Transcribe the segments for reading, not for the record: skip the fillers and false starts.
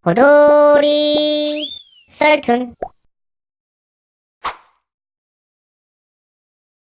호돌이 썰툰.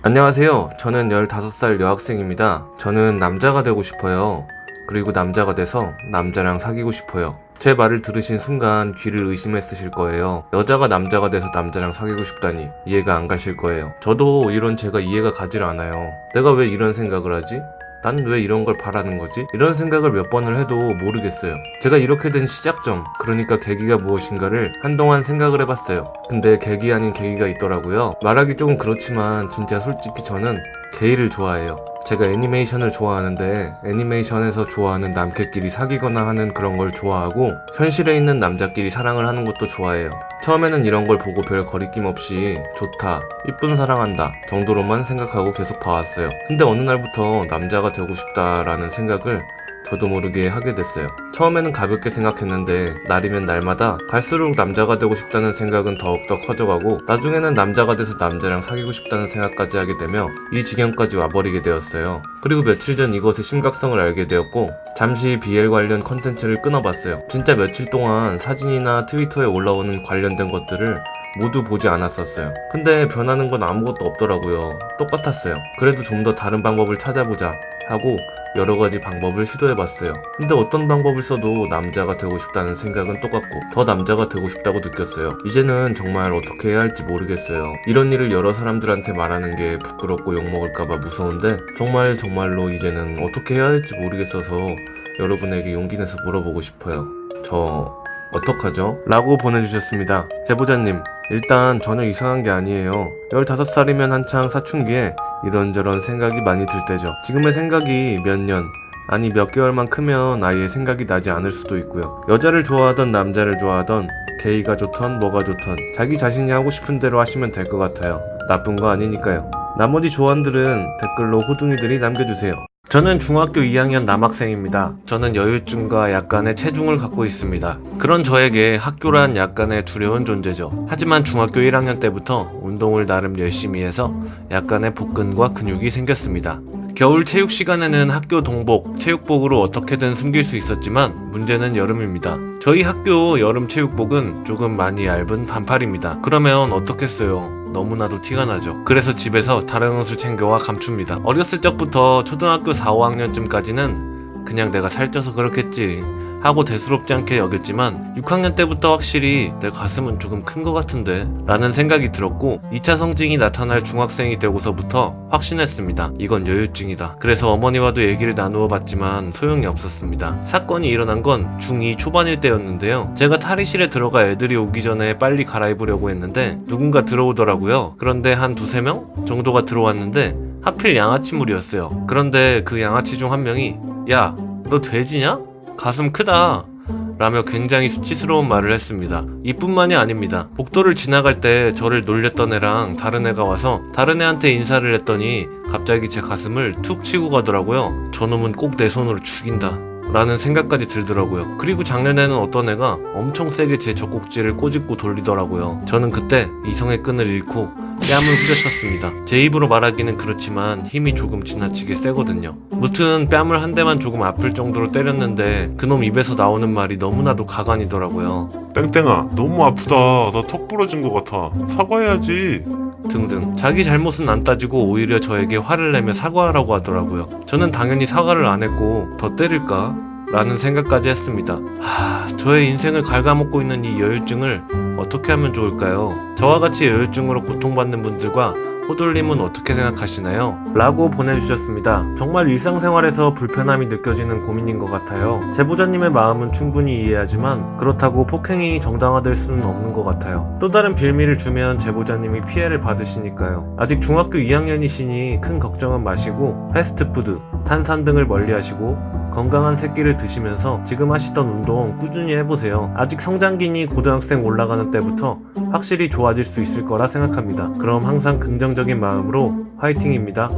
안녕하세요. 저는 15살 여학생입니다. 저는 남자가 되고 싶어요. 그리고 남자가 돼서 남자랑 사귀고 싶어요. 제 말을 들으신 순간 귀를 의심했으실 거예요. 여자가 남자가 돼서 남자랑 사귀고 싶다니 이해가 안 가실 거예요. 저도 이런 제가 이해가 가질 않아요. 내가 왜 이런 생각을 하지? 난 왜 이런 걸 바라는 거지? 이런 생각을 몇 번을 해도 모르겠어요. 제가 이렇게 된 시작점, 그러니까 계기가 무엇인가를 한동안 생각을 해봤어요. 근데 계기 아닌 계기가 있더라고요. 말하기 조금 그렇지만 진짜 솔직히 저는 게이를 좋아해요. 제가 애니메이션을 좋아하는데 애니메이션에서 좋아하는 남캐끼리 사귀거나 하는 그런 걸 좋아하고 현실에 있는 남자끼리 사랑을 하는 것도 좋아해요. 처음에는 이런 걸 보고 별 거리낌 없이 좋다, 이쁜 사랑한다 정도로만 생각하고 계속 봐왔어요. 근데 어느 날부터 남자가 되고 싶다라는 생각을 저도 모르게 하게 됐어요. 처음에는 가볍게 생각했는데 날이면 날마다 갈수록 남자가 되고 싶다는 생각은 더욱더 커져가고 나중에는 남자가 돼서 남자랑 사귀고 싶다는 생각까지 하게 되며 이 지경까지 와버리게 되었어요. 그리고 며칠 전 이것의 심각성을 알게 되었고 잠시 BL 관련 컨텐츠를 끊어봤어요. 진짜 며칠 동안 사진이나 트위터에 올라오는 관련된 것들을 모두 보지 않았었어요. 근데 변하는 건 아무것도 없더라고요. 똑같았어요. 그래도 좀 더 다른 방법을 찾아보자 하고 여러 가지 방법을 시도해봤어요. 근데 어떤 방법을 써도 남자가 되고 싶다는 생각은 똑같고 더 남자가 되고 싶다고 느꼈어요. 이제는 정말 어떻게 해야 할지 모르겠어요. 이런 일을 여러 사람들한테 말하는 게 부끄럽고 욕먹을까봐 무서운데 정말로 이제는 어떻게 해야 할지 모르겠어서 여러분에게 용기 내서 물어보고 싶어요. 저 어떡하죠? 라고 보내주셨습니다. 제보자님, 일단 전혀 이상한 게 아니에요. 15살이면 한창 사춘기에 이런저런 생각이 많이 들 때죠. 지금의 생각이 몇 년, 아니 몇 개월만 크면 아예 생각이 나지 않을 수도 있고요. 여자를 좋아하던 남자를 좋아하던 게이가 좋던 뭐가 좋던 자기 자신이 하고 싶은 대로 하시면 될 것 같아요. 나쁜 거 아니니까요. 나머지 조언들은 댓글로 호둥이들이 남겨주세요. 저는 중학교 2학년 남학생입니다. 저는 여유증과 약간의 체중을 갖고 있습니다. 그런 저에게 학교란 약간의 두려운 존재죠. 하지만 중학교 1학년 때부터 운동을 나름 열심히 해서 약간의 복근과 근육이 생겼습니다. 겨울 체육 시간에는 학교 동복, 체육복으로 어떻게든 숨길 수 있었지만 문제는 여름입니다. 저희 학교 여름 체육복은 조금 많이 얇은 반팔입니다. 그러면 어떻겠어요? 너무나도 티가 나죠. 그래서 집에서 다른 옷을 챙겨와 감춥니다. 어렸을 적부터 초등학교 4, 5학년쯤까지는 그냥 내가 살쪄서 그렇겠지 하고 대수롭지 않게 여겼지만 6학년 때부터 확실히 내 가슴은 조금 큰 것 같은데 라는 생각이 들었고 2차 성징이 나타날 중학생이 되고서부터 확신했습니다. 이건 여유증이다. 그래서 어머니와도 얘기를 나누어 봤지만 소용이 없었습니다. 사건이 일어난 건 중2 초반일 때였는데요. 제가 탈의실에 들어가 애들이 오기 전에 빨리 갈아입으려고 했는데 누군가 들어오더라고요. 그런데 한 2~3명 정도가 들어왔는데 하필 양아치물이었어요. 그런데 그 양아치 중 한 명이 야, 너 돼지냐? 가슴 크다 라며 굉장히 수치스러운 말을 했습니다. 이뿐만이 아닙니다. 복도를 지나갈 때 저를 놀렸던 애랑 다른 애가 와서 다른 애한테 인사를 했더니 갑자기 제 가슴을 툭 치고 가더라고요. 저놈은 꼭 내 손으로 죽인다 라는 생각까지 들더라고요. 그리고 작년에는 어떤 애가 엄청 세게 제 젖꼭지를 꼬집고 돌리더라고요. 저는 그때 이성의 끈을 잃고 뺨을 후려쳤습니다. 제 입으로 말하기는 그렇지만 힘이 조금 지나치게 세거든요. 무튼 뺨을 한 대만 조금 아플 정도로 때렸는데 그놈 입에서 나오는 말이 너무나도 가관이더라고요. 땡땡아, 너무 아프다. 나 턱 부러진 것 같아. 사과해야지. 등등. 자기 잘못은 안 따지고 오히려 저에게 화를 내며 사과하라고 하더라고요. 저는 당연히 사과를 안 했고 더 때릴까? 라는 생각까지 했습니다. 저의 인생을 갉아먹고 있는 이 여유증을 어떻게 하면 좋을까요? 저와 같이 여유증으로 고통받는 분들과 호돌님은 어떻게 생각하시나요? 라고 보내주셨습니다. 정말 일상생활에서 불편함이 느껴지는 고민인 것 같아요. 제보자님의 마음은 충분히 이해하지만 그렇다고 폭행이 정당화될 수는 없는 것 같아요. 또 다른 빌미를 주면 제보자님이 피해를 받으시니까요. 아직 중학교 2학년이시니 큰 걱정은 마시고 패스트푸드, 탄산 등을 멀리하시고 건강한 새끼를 드시면서 지금 하시던 운동 꾸준히 해보세요. 아직 성장기니 고등학생 올라가는 때부터 확실히 좋아질 수 있을 거라 생각합니다. 그럼 항상 긍정적인 마음으로 화이팅입니다.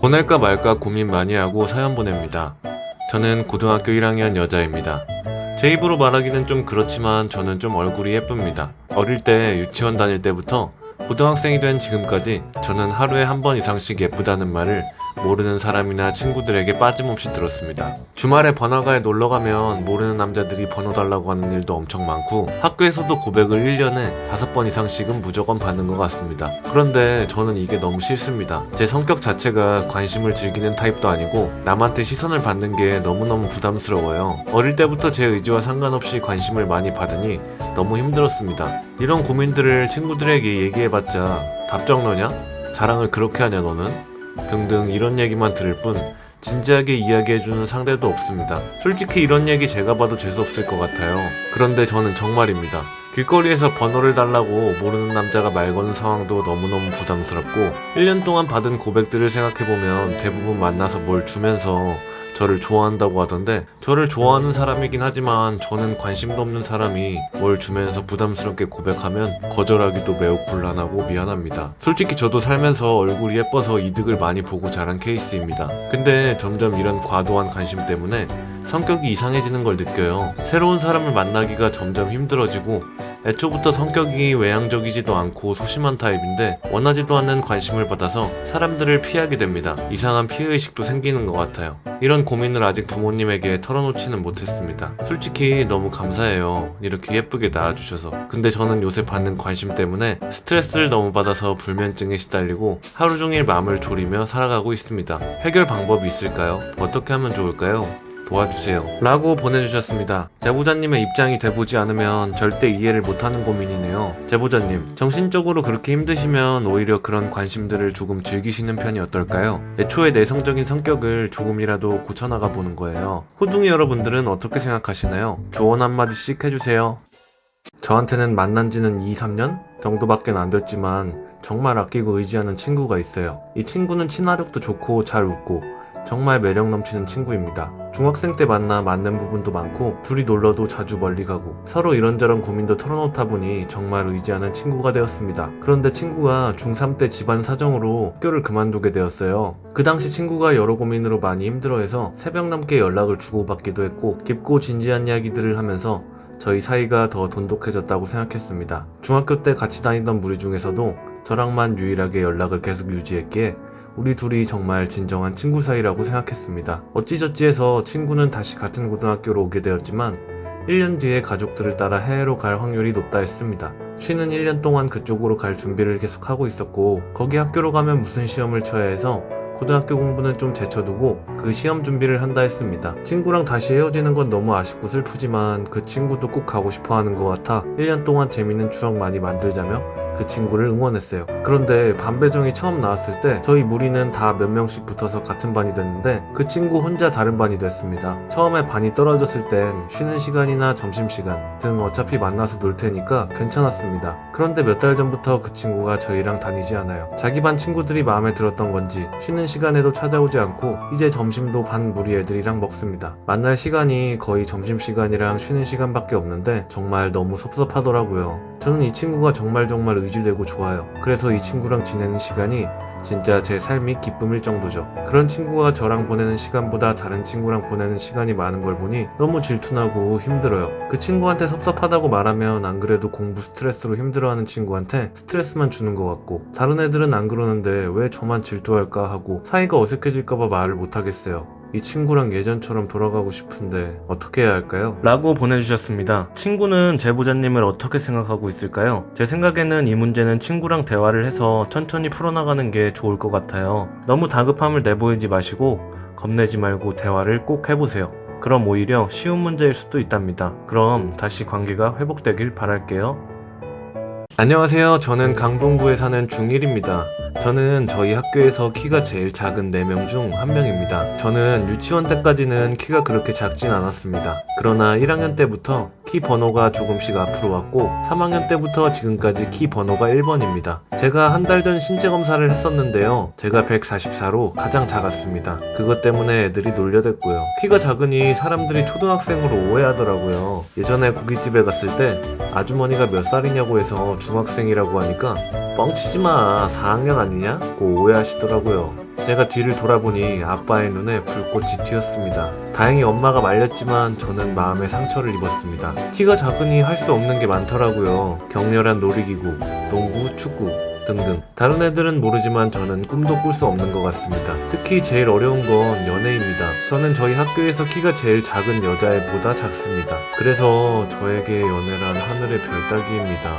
보낼까 말까 고민 많이 하고 사연 보냅니다. 저는 고등학교 1학년 여자입니다. 제 입으로 말하기는 좀 그렇지만 저는 좀 얼굴이 예쁩니다. 어릴 때 유치원 다닐 때부터 고등학생이 된 지금까지 저는 하루에 한 번 이상씩 예쁘다는 말을 모르는 사람이나 친구들에게 빠짐없이 들었습니다. 주말에 번화가에 놀러가면 모르는 남자들이 번호 달라고 하는 일도 엄청 많고 학교에서도 고백을 1년에 5번 이상씩은 무조건 받는 것 같습니다. 그런데 저는 이게 너무 싫습니다. 제 성격 자체가 관심을 즐기는 타입도 아니고 남한테 시선을 받는 게 너무너무 부담스러워요. 어릴 때부터 제 의지와 상관없이 관심을 많이 받으니 너무 힘들었습니다. 이런 고민들을 친구들에게 얘기해봤자 답정너냐? 자랑을 그렇게 하냐 너는? 등등 이런 얘기만 들을 뿐 진지하게 이야기해주는 상대도 없습니다. 솔직히 이런 얘기 제가 봐도 재수없을 것 같아요. 그런데 저는 정말입니다. 길거리에서 번호를 달라고 모르는 남자가 말 거는 상황도 너무너무 부담스럽고 1년 동안 받은 고백들을 생각해보면 대부분 만나서 뭘 주면서 저를 좋아한다고 하던데 저를 좋아하는 사람이긴 하지만 저는 관심도 없는 사람이 뭘 주면서 부담스럽게 고백하면 거절하기도 매우 곤란하고 미안합니다. 솔직히 저도 살면서 얼굴이 예뻐서 이득을 많이 보고 자란 케이스입니다. 근데 점점 이런 과도한 관심 때문에 성격이 이상해지는 걸 느껴요. 새로운 사람을 만나기가 점점 힘들어지고 애초부터 성격이 외향적이지도 않고 소심한 타입인데 원하지도 않는 관심을 받아서 사람들을 피하게 됩니다. 이상한 피해의식도 생기는 것 같아요. 이런 고민을 아직 부모님에게 털어놓지는 못했습니다. 솔직히 너무 감사해요. 이렇게 예쁘게 낳아주셔서. 근데 저는 요새 받는 관심 때문에 스트레스를 너무 받아서 불면증에 시달리고 하루 종일 마음을 졸이며 살아가고 있습니다. 해결 방법이 있을까요? 어떻게 하면 좋을까요? 도와주세요. 라고 보내주셨습니다. 제보자님의 입장이 돼보지 않으면 절대 이해를 못하는 고민이네요. 제보자님, 정신적으로 그렇게 힘드시면 오히려 그런 관심들을 조금 즐기시는 편이 어떨까요? 애초에 내성적인 성격을 조금이라도 고쳐나가 보는 거예요. 호둥이 여러분들은 어떻게 생각하시나요? 조언 한마디씩 해주세요. 저한테는 만난 지는 2-3년 정도밖에 안 됐지만 정말 아끼고 의지하는 친구가 있어요. 이 친구는 친화력도 좋고 잘 웃고 정말 매력 넘치는 친구입니다. 중학생 때 만나 맞는 부분도 많고 둘이 놀러도 자주 멀리 가고 서로 이런저런 고민도 털어놓다 보니 정말 의지하는 친구가 되었습니다. 그런데 친구가 중3 때 집안 사정으로 학교를 그만두게 되었어요. 그 당시 친구가 여러 고민으로 많이 힘들어해서 새벽 넘게 연락을 주고받기도 했고 깊고 진지한 이야기들을 하면서 저희 사이가 더 돈독해졌다고 생각했습니다. 중학교 때 같이 다니던 무리 중에서도 저랑만 유일하게 연락을 계속 유지했기에 우리 둘이 정말 진정한 친구 사이라고 생각했습니다. 어찌저찌 해서 친구는 다시 같은 고등학교로 오게 되었지만 1년 뒤에 가족들을 따라 해외로 갈 확률이 높다 했습니다. 쉬는 1년 동안 그쪽으로 갈 준비를 계속하고 있었고 거기 학교로 가면 무슨 시험을 쳐야 해서 고등학교 공부는 좀 제쳐두고 그 시험 준비를 한다 했습니다. 친구랑 다시 헤어지는 건 너무 아쉽고 슬프지만 그 친구도 꼭 가고 싶어 하는 것 같아 1년 동안 재밌는 추억 많이 만들자며 그 친구를 응원했어요. 그런데 반배정이 처음 나왔을 때 저희 무리는 다 몇 명씩 붙어서 같은 반이 됐는데 그 친구 혼자 다른 반이 됐습니다. 처음에 반이 떨어졌을 땐 쉬는 시간이나 점심시간 등 어차피 만나서 놀 테니까 괜찮았습니다. 그런데 몇 달 전부터 그 친구가 저희랑 다니지 않아요. 자기 반 친구들이 마음에 들었던 건지 쉬는 시간에도 찾아오지 않고 이제 점심도 반 무리 애들이랑 먹습니다. 만날 시간이 거의 점심시간이랑 쉬는 시간밖에 없는데 정말 너무 섭섭하더라고요. 저는 이 친구가 정말 의지되고 좋아요. 그래서 이 친구랑 지내는 시간이 진짜 제 삶이 기쁨일 정도죠. 그런 친구가 저랑 보내는 시간보다 다른 친구랑 보내는 시간이 많은 걸 보니 너무 질투나고 힘들어요. 그 친구한테 섭섭하다고 말하면 안 그래도 공부 스트레스로 힘들어하는 친구한테 스트레스만 주는 것 같고 다른 애들은 안 그러는데 왜 저만 질투할까 하고 사이가 어색해질까봐 말을 못하겠어요. 이 친구랑 예전처럼 돌아가고 싶은데 어떻게 해야 할까요? 라고 보내주셨습니다. 친구는 제보자님을 어떻게 생각하고 있을까요? 제 생각에는 이 문제는 친구랑 대화를 해서 천천히 풀어나가는 게 좋을 것 같아요. 너무 다급함을 내보이지 마시고 겁내지 말고 대화를 꼭 해보세요. 그럼 오히려 쉬운 문제일 수도 있답니다. 그럼 다시 관계가 회복되길 바랄게요. 안녕하세요. 저는 강동구에 사는 중1입니다. 저는 저희 학교에서 키가 제일 작은 4명 중 1명입니다. 저는 유치원 때까지는 키가 그렇게 작진 않았습니다. 그러나 1학년 때부터 키 번호가 조금씩 앞으로 왔고 3학년 때부터 지금까지 키 번호가 1번입니다. 제가 한 달 전 신체 검사를 했었는데요. 제가 144로 가장 작았습니다. 그것 때문에 애들이 놀려댔고요. 키가 작으니 사람들이 초등학생으로 오해하더라고요. 예전에 고깃집에 갔을 때 아주머니가 몇 살이냐고 해서 중학생이라고 하니까 뻥치지마 4학년 아니냐? 고 오해하시더라고요. 제가 뒤를 돌아보니 아빠의 눈에 불꽃이 튀었습니다. 다행히 엄마가 말렸지만 저는 마음에 상처를 입었습니다. 키가 작으니 할 수 없는 게 많더라고요. 격렬한 놀이기구, 농구, 축구 등등. 다른 애들은 모르지만 저는 꿈도 꿀 수 없는 것 같습니다. 특히 제일 어려운 건 연애입니다. 저는 저희 학교에서 키가 제일 작은 여자애보다 작습니다. 그래서 저에게 연애란 하늘의 별 따기입니다.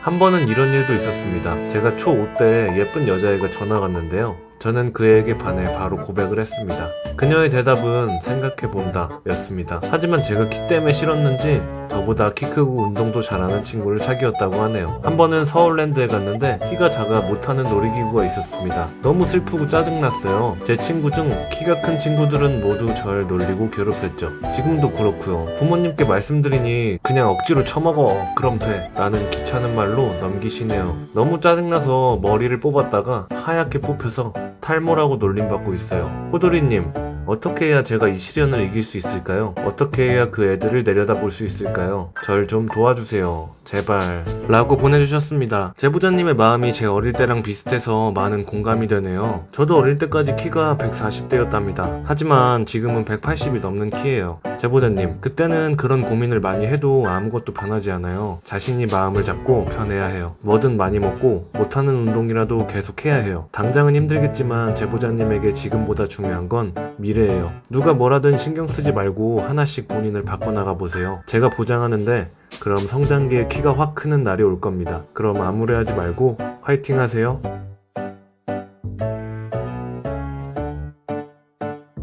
한 번은 이런 일도 있었습니다. 제가 초5 때 예쁜 여자애가 전화가 왔는데요. 저는 그에게 반해 바로 고백을 했습니다. 그녀의 대답은 생각해본다 였습니다. 하지만 제가 키 때문에 싫었는지 저보다 키 크고 운동도 잘하는 친구를 사귀었다고 하네요. 한 번은 서울랜드에 갔는데 키가 작아 못하는 놀이기구가 있었습니다. 너무 슬프고 짜증났어요. 제 친구 중 키가 큰 친구들은 모두 절 놀리고 괴롭혔죠. 지금도 그렇고요. 부모님께 말씀드리니 그냥 억지로 처먹어 그럼 돼 라는 귀찮은 말로 넘기시네요. 너무 짜증나서 머리를 뽑았다가 하얗게 뽑혀서 탈모라고 놀림받고 있어요. 호돌이님, 어떻게 해야 제가 이 시련을 이길 수 있을까요? 어떻게 해야 그 애들을 내려다볼 수 있을까요? 절 좀 도와주세요. 제발. 라고 보내주셨습니다. 제보자님의 마음이 제 어릴 때랑 비슷해서 많은 공감이 되네요. 저도 어릴 때까지 키가 140대였답니다. 하지만 지금은 180이 넘는 키예요. 제보자님, 그때는 그런 고민을 많이 해도 아무것도 변하지 않아요. 자신이 마음을 잡고 변해야 해요. 뭐든 많이 먹고 못하는 운동이라도 계속 해야 해요. 당장은 힘들겠지만 제보자님에게 지금보다 중요한 건 미래예요. 누가 뭐라든 신경 쓰지 말고 하나씩 본인을 바꿔나가 보세요. 제가 보장하는데 그럼 성장기에 키가 확 크는 날이 올 겁니다. 그럼 아무래하지 말고 화이팅 하세요.